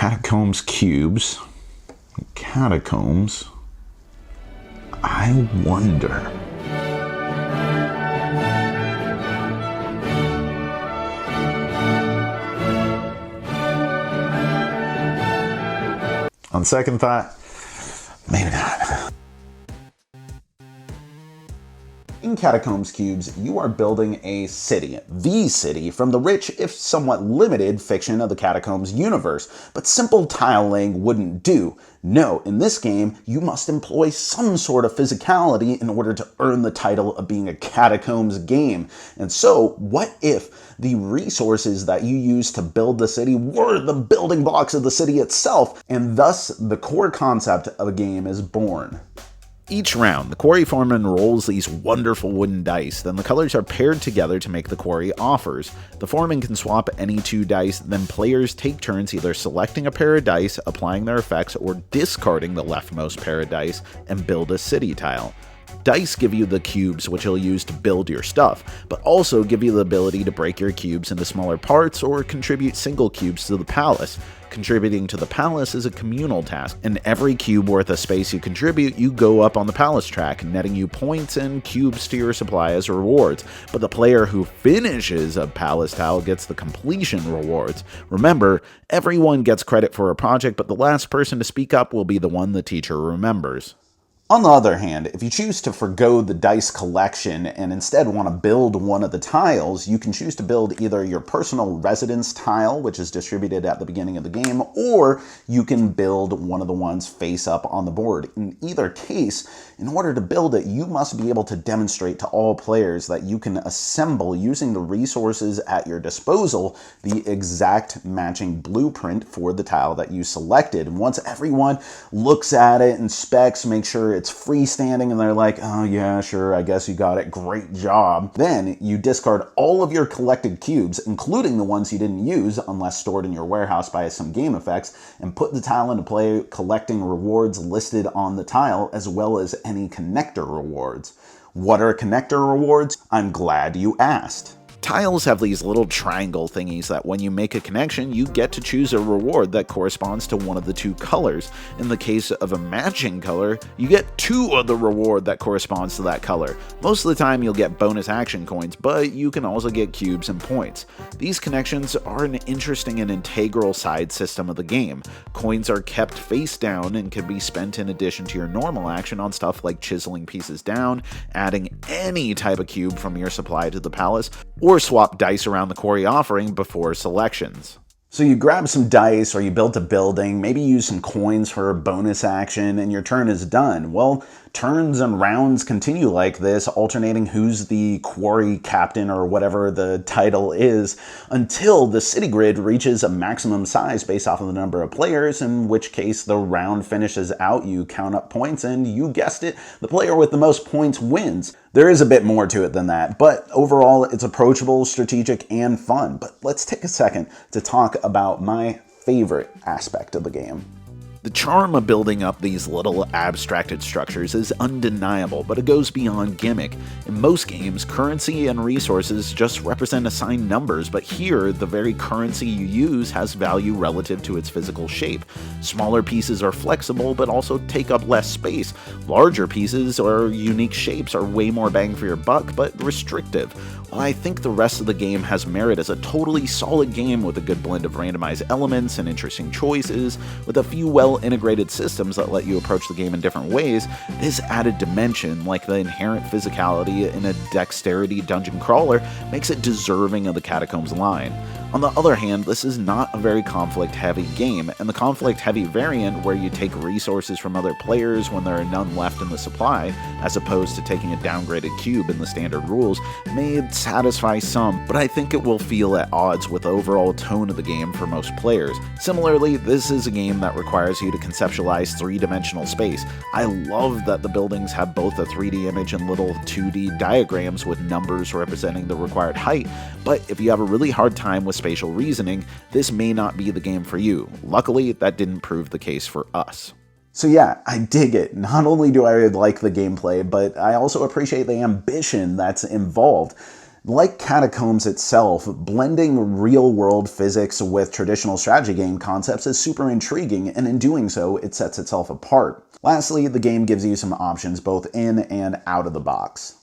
Catacombs Cubes. Catacombs. I wonder. On second thought, maybe not. In Catacombs Cubes, you are building a city, the city from the rich, if somewhat limited, fiction of the Catacombs universe, but simple tile laying wouldn't do. No, in this game, you must employ some sort of physicality in order to earn the title of being a Catacombs game. And so, what if the resources that you use to build the city were the building blocks of the city itself, and thus the core concept of a game is born? Each round, the quarry foreman rolls these wonderful wooden dice, then the colors are paired together to make the quarry offers. The foreman can swap any two dice, then players take turns either selecting a pair of dice, applying their effects, or discarding the leftmost pair of dice and build a city tile. Dice give you the cubes, which you'll use to build your stuff, but also give you the ability to break your cubes into smaller parts or contribute single cubes to the palace. Contributing to the palace is a communal task, and every cube worth of space you contribute, you go up on the palace track, netting you points and cubes to your supply as rewards. But the player who finishes a palace tile gets the completion rewards. Remember, everyone gets credit for a project, but the last person to speak up will be the one the teacher remembers. On the other hand, if you choose to forgo the dice collection and instead want to build one of the tiles, you can choose to build either your personal residence tile, which is distributed at the beginning of the game, or you can build one of the ones face up on the board. In either case, in order to build it, you must be able to demonstrate to all players that you can assemble, using the resources at your disposal, the exact matching blueprint for the tile that you selected. And once everyone looks at it, inspects, makes sure it's freestanding, and they're like, oh yeah, sure, I guess you got it, great job. Then you discard all of your collected cubes, including the ones you didn't use unless stored in your warehouse by some game effects, and put the tile into play, collecting rewards listed on the tile, as well as any connector rewards. What are connector rewards? I'm glad you asked. Tiles have these little triangle thingies that when you make a connection, you get to choose a reward that corresponds to one of the two colors. In the case of a matching color, you get two of the reward that corresponds to that color. Most of the time you'll get bonus action coins, but you can also get cubes and points. These connections are an interesting and integral side system of the game. Coins are kept face down and can be spent in addition to your normal action on stuff like chiseling pieces down, adding any type of cube from your supply to the palace, or swap dice around the quarry offering before selections. So you grab some dice, or you built a building, maybe use some coins for a bonus action, and your turn is done. Well, turns and rounds continue like this, alternating who's the quarry captain or whatever the title is, until the city grid reaches a maximum size based off of the number of players, in which case the round finishes out, you count up points, and you guessed it, the player with the most points wins. There is a bit more to it than that, but overall it's approachable, strategic, and fun. But let's take a second to talk about my favorite aspect of the game. The charm of building up these little abstracted structures is undeniable, but it goes beyond gimmick. In most games, currency and resources just represent assigned numbers, but here, the very currency you use has value relative to its physical shape. Smaller pieces are flexible, but also take up less space. Larger pieces or unique shapes are way more bang for your buck, but restrictive. While I think the rest of the game has merit as a totally solid game with a good blend of randomized elements and interesting choices, with a few well-integrated systems that let you approach the game in different ways, this added dimension, like the inherent physicality in a dexterity dungeon crawler, makes it deserving of the Catacombs line. On the other hand, this is not a very conflict-heavy game, and the conflict-heavy variant, where you take resources from other players when there are none left in the supply, as opposed to taking a downgraded cube in the standard rules, may satisfy some, but I think it will feel at odds with the overall tone of the game for most players. Similarly, this is a game that requires you to conceptualize three-dimensional space. I love that the buildings have both a 3D image and little 2D diagrams with numbers representing the required height, but if you have a really hard time with spatial reasoning, this may not be the game for you. Luckily, that didn't prove the case for us. So yeah, I dig it. Not only do I like the gameplay, but I also appreciate the ambition that's involved. Like Catacombs itself, blending real-world physics with traditional strategy game concepts is super intriguing, and in doing so, it sets itself apart. Lastly, the game gives you some options both in and out of the box.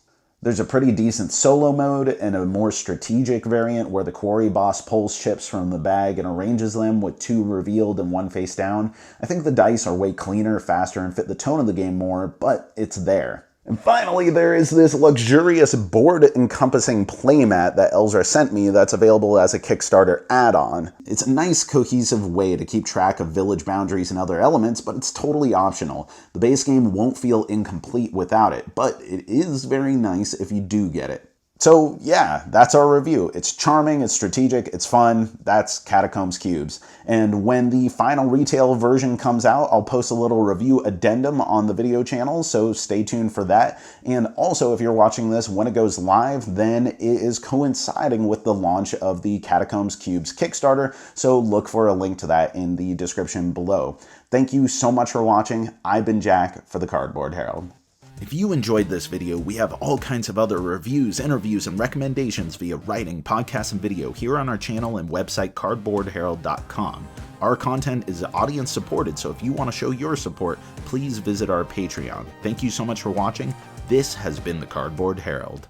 There's a pretty decent solo mode and a more strategic variant where the quarry boss pulls chips from the bag and arranges them with 2 revealed and 1 face down. I think the dice are way cleaner, faster, and fit the tone of the game more, but it's there. And finally, there is this luxurious board-encompassing playmat that Elzra sent me that's available as a Kickstarter add-on. It's a nice, cohesive way to keep track of village boundaries and other elements, but it's totally optional. The base game won't feel incomplete without it, but it is very nice if you do get it. So yeah, that's our review. It's charming, it's strategic, it's fun. That's Catacombs Cubes. And when the final retail version comes out, I'll post a little review addendum on the video channel, so stay tuned for that. And also, if you're watching this when it goes live, then it is coinciding with the launch of the Catacombs Cubes Kickstarter, so look for a link to that in the description below. Thank you so much for watching. I've been Jack for the Cardboard Herald. If you enjoyed this video, we have all kinds of other reviews, interviews, and recommendations via writing, podcasts, and video here on our channel and website cardboardherald.com. Our content is audience supported, so if you want to show your support, please visit our Patreon. Thank you so much for watching. This has been the Cardboard Herald.